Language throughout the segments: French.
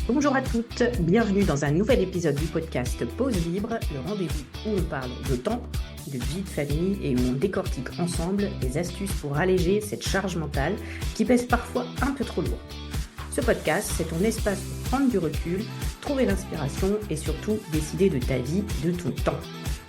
Bonjour à toutes, bienvenue dans un nouvel épisode du podcast Pause Libre, le rendez-vous où on parle de temps, de vie de famille et où on décortique ensemble des astuces pour alléger cette charge mentale qui pèse parfois un peu trop lourd. Ce podcast, c'est ton espace pour prendre du recul, trouver l'inspiration et surtout décider de ta vie, de ton temps.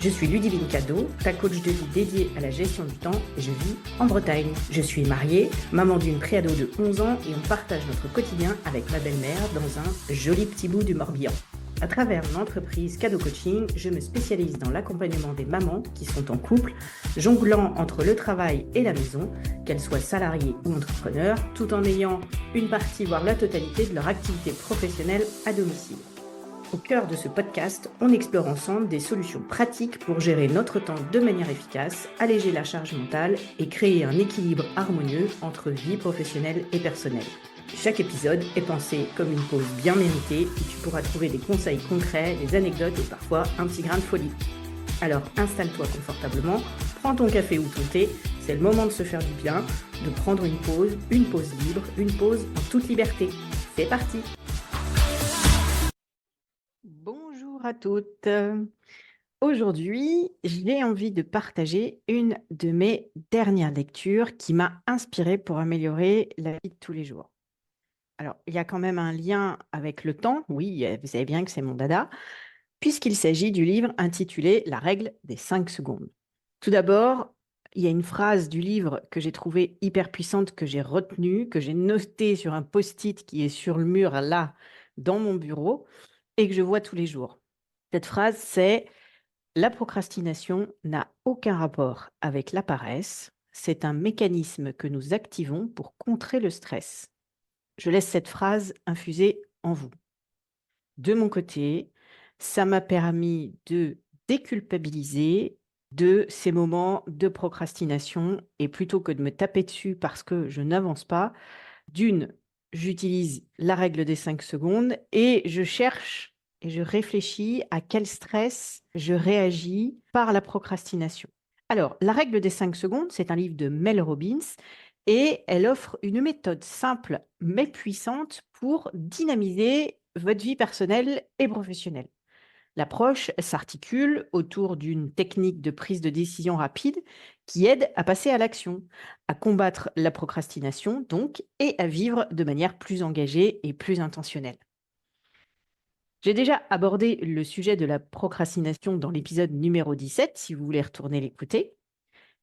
Je suis Ludivine Cadeau, ta coach de vie dédiée à la gestion du temps et je vis en Bretagne. Je suis mariée, maman d'une préado de 11 ans et on partage notre quotidien avec ma belle-mère dans un joli petit bout du Morbihan. À travers mon entreprise Cadeau Coaching, je me spécialise dans l'accompagnement des mamans qui sont en couple, jonglant entre le travail et la maison, qu'elles soient salariées ou entrepreneurs, tout en ayant une partie, voire la totalité de leur activité professionnelle à domicile. Au cœur de ce podcast, on explore ensemble des solutions pratiques pour gérer notre temps de manière efficace, alléger la charge mentale et créer un équilibre harmonieux entre vie professionnelle et personnelle. Chaque épisode est pensé comme une pause bien méritée où tu pourras trouver des conseils concrets, des anecdotes et parfois un petit grain de folie. Alors installe-toi confortablement, prends ton café ou ton thé, c'est le moment de se faire du bien, de prendre une pause libre, une pause en toute liberté. C'est parti! Bonjour à toutes. Aujourd'hui, j'ai envie de partager une de mes dernières lectures qui m'a inspirée pour améliorer la vie de tous les jours. Alors, il y a quand même un lien avec le temps, oui, vous savez bien que c'est mon dada, puisqu'il s'agit du livre intitulé « La règle des 5 secondes ». Tout d'abord, il y a une phrase du livre que j'ai trouvée hyper puissante, que j'ai retenue, que j'ai notée sur un post-it qui est sur le mur là, dans mon bureau, et que je vois tous les jours. Cette phrase, c'est « La procrastination n'a aucun rapport avec la paresse. C'est un mécanisme que nous activons pour contrer le stress. » Je laisse cette phrase infuser en vous. De mon côté, ça m'a permis de déculpabiliser de ces moments de procrastination et plutôt que de me taper dessus parce que je n'avance pas, j'utilise la règle des 5 secondes et je cherche et je réfléchis à quel stress je réagis par la procrastination. Alors, la règle des 5 secondes, c'est un livre de Mel Robbins et elle offre une méthode simple mais puissante pour dynamiser votre vie personnelle et professionnelle. L'approche s'articule autour d'une technique de prise de décision rapide qui aide à passer à l'action, à combattre la procrastination donc et à vivre de manière plus engagée et plus intentionnelle. J'ai déjà abordé le sujet de la procrastination dans l'épisode numéro 17, si vous voulez retourner l'écouter.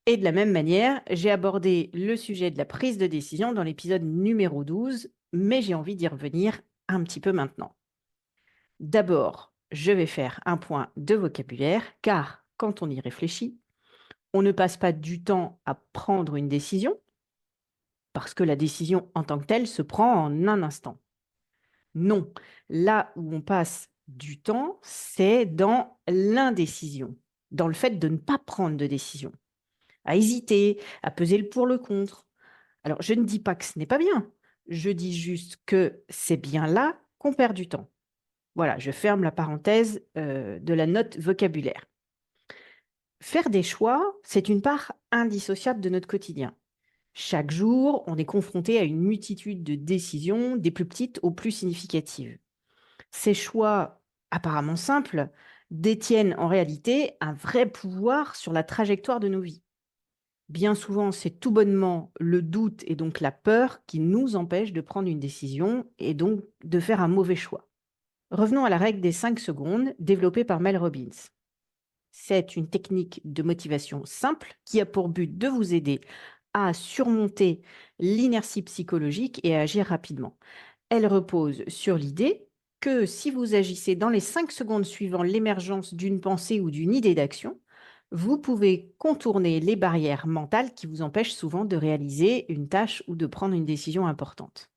Et de la même manière, j'ai abordé le sujet de la prise de décision dans l'épisode numéro 12, mais j'ai envie d'y revenir un petit peu maintenant. D'abord, je vais faire un point de vocabulaire, car quand on y réfléchit, on ne passe pas du temps à prendre une décision, parce que la décision en tant que telle se prend en un instant. Non, là où on passe du temps, c'est dans l'indécision, dans le fait de ne pas prendre de décision, à hésiter, à peser le pour le contre. Alors, je ne dis pas que ce n'est pas bien, je dis juste que c'est bien là qu'on perd du temps. Voilà, je ferme la parenthèse de la note vocabulaire. Faire des choix, c'est une part indissociable de notre quotidien. Chaque jour, on est confronté à une multitude de décisions, des plus petites aux plus significatives. Ces choix, apparemment simples, détiennent en réalité un vrai pouvoir sur la trajectoire de nos vies. Bien souvent, c'est tout bonnement le doute et donc la peur qui nous empêchent de prendre une décision et donc de faire un mauvais choix. Revenons à la règle des 5 secondes développée par Mel Robbins. C'est une technique de motivation simple qui a pour but de vous aider à surmonter l'inertie psychologique et à agir rapidement. Elle repose sur l'idée que si vous agissez dans les 5 secondes suivant l'émergence d'une pensée ou d'une idée d'action, vous pouvez contourner les barrières mentales qui vous empêchent souvent de réaliser une tâche ou de prendre une décision importante.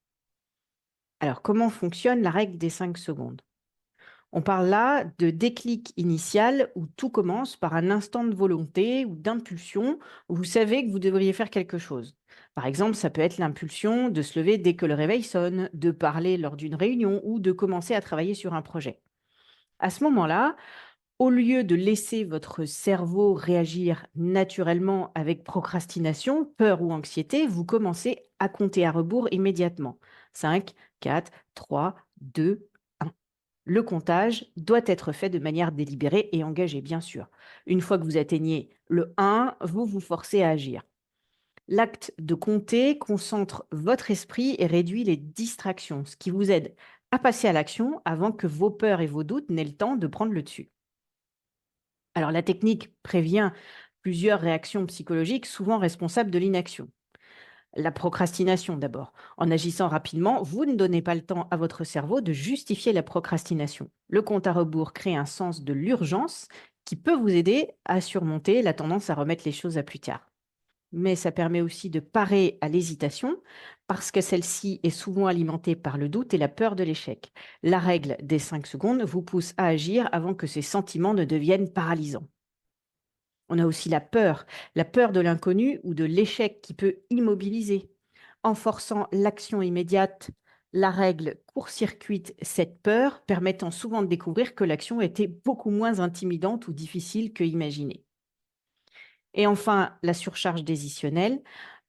Alors, comment fonctionne la règle des 5 secondes? On parle là de déclic initial où tout commence par un instant de volonté ou d'impulsion où vous savez que vous devriez faire quelque chose. Par exemple, ça peut être l'impulsion de se lever dès que le réveil sonne, de parler lors d'une réunion ou de commencer à travailler sur un projet. À ce moment-là, Au lieu de laisser votre cerveau réagir naturellement avec procrastination, peur ou anxiété, vous commencez à compter à rebours immédiatement. 5, 4, 3, 2, 1. Le comptage doit être fait de manière délibérée et engagée, bien sûr. Une fois que vous atteignez le 1, vous vous forcez à agir. L'acte de compter concentre votre esprit et réduit les distractions, ce qui vous aide à passer à l'action avant que vos peurs et vos doutes n'aient le temps de prendre le dessus. Alors, la technique prévient plusieurs réactions psychologiques souvent responsables de l'inaction. La procrastination d'abord. En agissant rapidement, vous ne donnez pas le temps à votre cerveau de justifier la procrastination. Le compte à rebours crée un sens de l'urgence qui peut vous aider à surmonter la tendance à remettre les choses à plus tard. Mais ça permet aussi de parer à l'hésitation parce que celle-ci est souvent alimentée par le doute et la peur de l'échec. La règle des 5 secondes vous pousse à agir avant que ces sentiments ne deviennent paralysants. On a aussi la peur de l'inconnu ou de l'échec qui peut immobiliser. En forçant l'action immédiate, la règle court-circuite cette peur, permettant souvent de découvrir que l'action était beaucoup moins intimidante ou difficile que imaginé. Et enfin, la surcharge décisionnelle.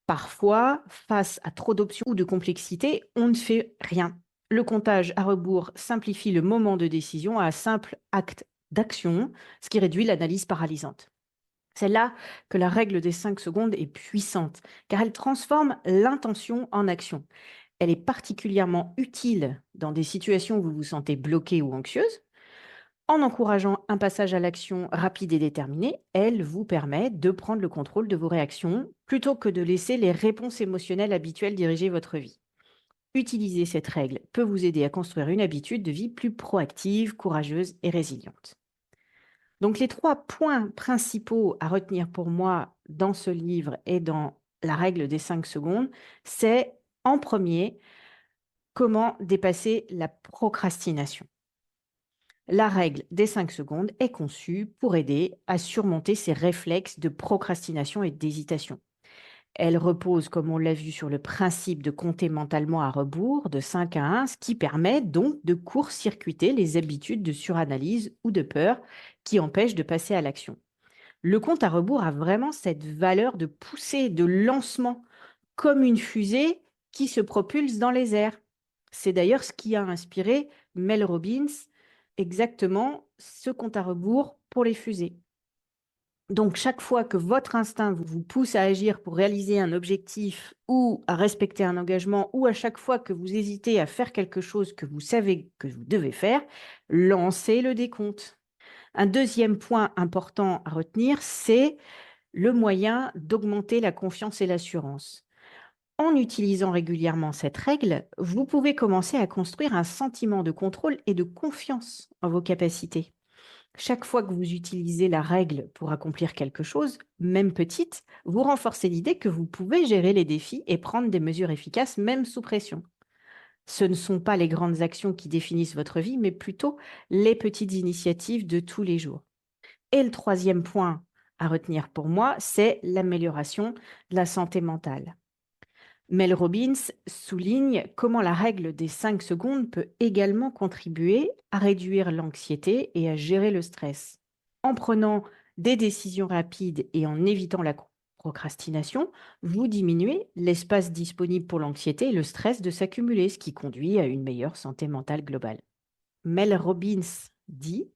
Parfois, face à trop d'options ou de complexité, on ne fait rien. Le comptage à rebours simplifie le moment de décision à un simple acte d'action, ce qui réduit l'analyse paralysante. C'est là que la règle des 5 secondes est puissante, car elle transforme l'intention en action. Elle est particulièrement utile dans des situations où vous vous sentez bloqué ou anxieuse. En encourageant un passage à l'action rapide et déterminé, elle vous permet de prendre le contrôle de vos réactions plutôt que de laisser les réponses émotionnelles habituelles diriger votre vie. Utiliser cette règle peut vous aider à construire une habitude de vie plus proactive, courageuse et résiliente. Donc les 3 points principaux à retenir pour moi dans ce livre et dans la règle des 5 secondes, c'est en premier, comment dépasser la procrastination. La règle des 5 secondes est conçue pour aider à surmonter ces réflexes de procrastination et d'hésitation. Elle repose, comme on l'a vu, sur le principe de compter mentalement à rebours de 5 à 1, ce qui permet donc de court-circuiter les habitudes de suranalyse ou de peur qui empêchent de passer à l'action. Le compte à rebours a vraiment cette valeur de poussée, de lancement, comme une fusée qui se propulse dans les airs. C'est d'ailleurs ce qui a inspiré Mel Robbins, exactement ce compte à rebours pour les fusées. Donc, chaque fois que votre instinct vous pousse à agir pour réaliser un objectif ou à respecter un engagement, ou à chaque fois que vous hésitez à faire quelque chose que vous savez que vous devez faire, lancez le décompte. Un deuxième point important à retenir, c'est le moyen d'augmenter la confiance et l'assurance. En utilisant régulièrement cette règle, vous pouvez commencer à construire un sentiment de contrôle et de confiance en vos capacités. Chaque fois que vous utilisez la règle pour accomplir quelque chose, même petite, vous renforcez l'idée que vous pouvez gérer les défis et prendre des mesures efficaces même sous pression. Ce ne sont pas les grandes actions qui définissent votre vie, mais plutôt les petites initiatives de tous les jours. Et le troisième point à retenir pour moi, c'est l'amélioration de la santé mentale. Mel Robbins souligne comment la règle des 5 secondes peut également contribuer à réduire l'anxiété et à gérer le stress. En prenant des décisions rapides et en évitant la procrastination, vous diminuez l'espace disponible pour l'anxiété et le stress de s'accumuler, ce qui conduit à une meilleure santé mentale globale. Mel Robbins dit: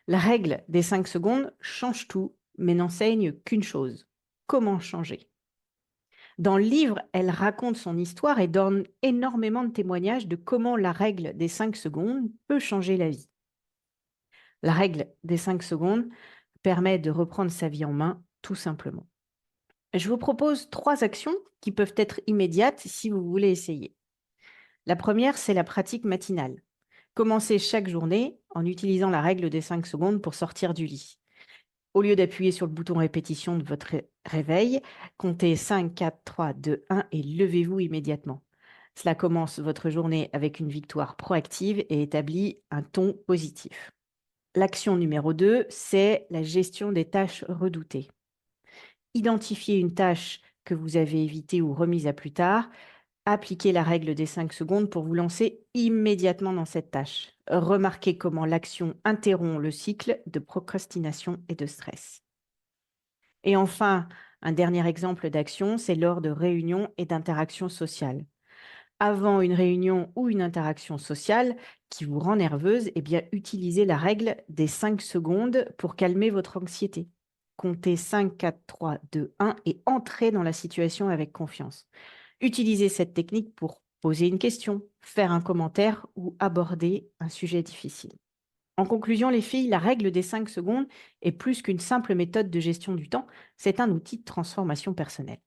la règle des 5 secondes change tout, mais n'enseigne qu'une chose: comment changer. Dans le livre, elle raconte son histoire et donne énormément de témoignages de comment la règle des 5 secondes peut changer la vie. La règle des 5 secondes permet de reprendre sa vie en main, tout simplement. Je vous propose 3 actions qui peuvent être immédiates si vous voulez essayer. La première, c'est la pratique matinale. Commencez chaque journée en utilisant la règle des 5 secondes pour sortir du lit. Au lieu d'appuyer sur le bouton répétition de votre réveil, comptez 5, 4, 3, 2, 1 et levez-vous immédiatement. Cela commence votre journée avec une victoire proactive et établit un ton positif. L'action numéro 2, c'est la gestion des tâches redoutées. Identifiez une tâche que vous avez évitée ou remise à plus tard Appliquez la règle des 5 secondes pour vous lancer immédiatement dans cette tâche. Remarquez comment l'action interrompt le cycle de procrastination et de stress. Et enfin, un dernier exemple d'action, c'est lors de réunions et d'interactions sociales. Avant une réunion ou une interaction sociale qui vous rend nerveuse, eh bien, utilisez la règle des 5 secondes pour calmer votre anxiété. Comptez 5, 4, 3, 2, 1 et entrez dans la situation avec confiance. Utilisez cette technique pour poser une question, faire un commentaire ou aborder un sujet difficile. En conclusion, les filles, la règle des 5 secondes est plus qu'une simple méthode de gestion du temps, c'est un outil de transformation personnelle.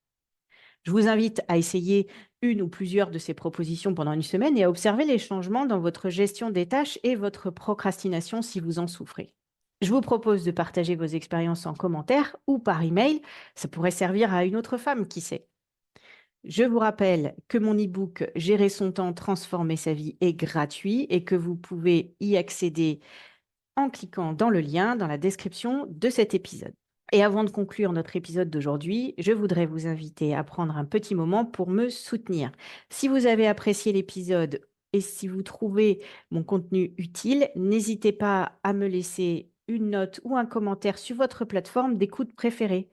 Je vous invite à essayer une ou plusieurs de ces propositions pendant une semaine et à observer les changements dans votre gestion des tâches et votre procrastination si vous en souffrez. Je vous propose de partager vos expériences en commentaire ou par email. Ça pourrait servir à une autre femme, qui sait. Je vous rappelle que mon e-book Gérer son temps, transformer sa vie est gratuit et que vous pouvez y accéder en cliquant dans le lien dans la description de cet épisode. Et avant de conclure notre épisode d'aujourd'hui, je voudrais vous inviter à prendre un petit moment pour me soutenir. Si vous avez apprécié l'épisode et si vous trouvez mon contenu utile, n'hésitez pas à me laisser une note ou un commentaire sur votre plateforme d'écoute préférée.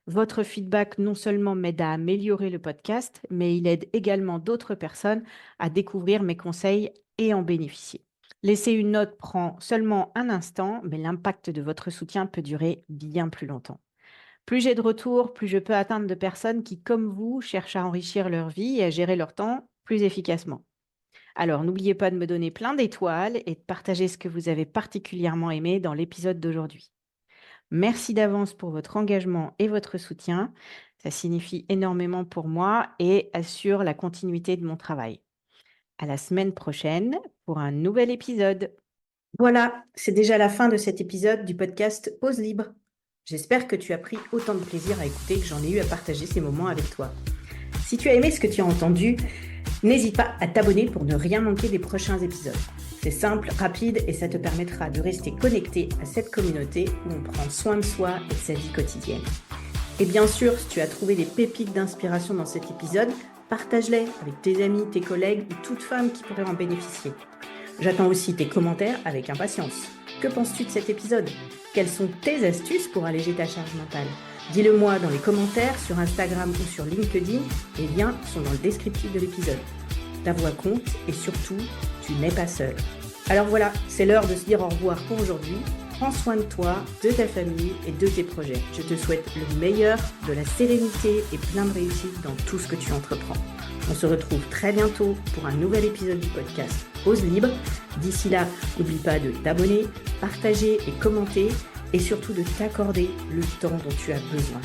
Votre feedback non seulement m'aide à améliorer le podcast, mais il aide également d'autres personnes à découvrir mes conseils et en bénéficier. Laisser une note prend seulement un instant, mais l'impact de votre soutien peut durer bien plus longtemps. Plus j'ai de retours, plus je peux atteindre de personnes qui, comme vous, cherchent à enrichir leur vie et à gérer leur temps plus efficacement. Alors, n'oubliez pas de me donner plein d'étoiles et de partager ce que vous avez particulièrement aimé dans l'épisode d'aujourd'hui. Merci d'avance pour votre engagement et votre soutien. Ça signifie énormément pour moi et assure la continuité de mon travail. À la semaine prochaine pour un nouvel épisode. Voilà, c'est déjà la fin de cet épisode du podcast Pause Libre. J'espère que tu as pris autant de plaisir à écouter que j'en ai eu à partager ces moments avec toi. Si tu as aimé ce que tu as entendu, n'hésite pas à t'abonner pour ne rien manquer des prochains épisodes. C'est simple, rapide et ça te permettra de rester connecté à cette communauté où on prend soin de soi et de sa vie quotidienne. Et bien sûr, si tu as trouvé des pépites d'inspiration dans cet épisode, partage-les avec tes amis, tes collègues ou toute femme qui pourrait en bénéficier. J'attends aussi tes commentaires avec impatience. Que penses-tu de cet épisode? Quelles sont tes astuces pour alléger ta charge mentale? Dis-le-moi dans les commentaires sur Instagram ou sur LinkedIn. Les liens sont dans le descriptif de l'épisode. Ta voix compte et surtout, tu n'es pas seul. Alors voilà, c'est l'heure de se dire au revoir pour aujourd'hui. Prends soin de toi, de ta famille et de tes projets. Je te souhaite le meilleur, de la sérénité et plein de réussite dans tout ce que tu entreprends. On se retrouve très bientôt pour un nouvel épisode du podcast Pause Libre. D'ici là, n'oublie pas de t'abonner, partager et commenter et surtout de t'accorder le temps dont tu as besoin.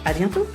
À bientôt!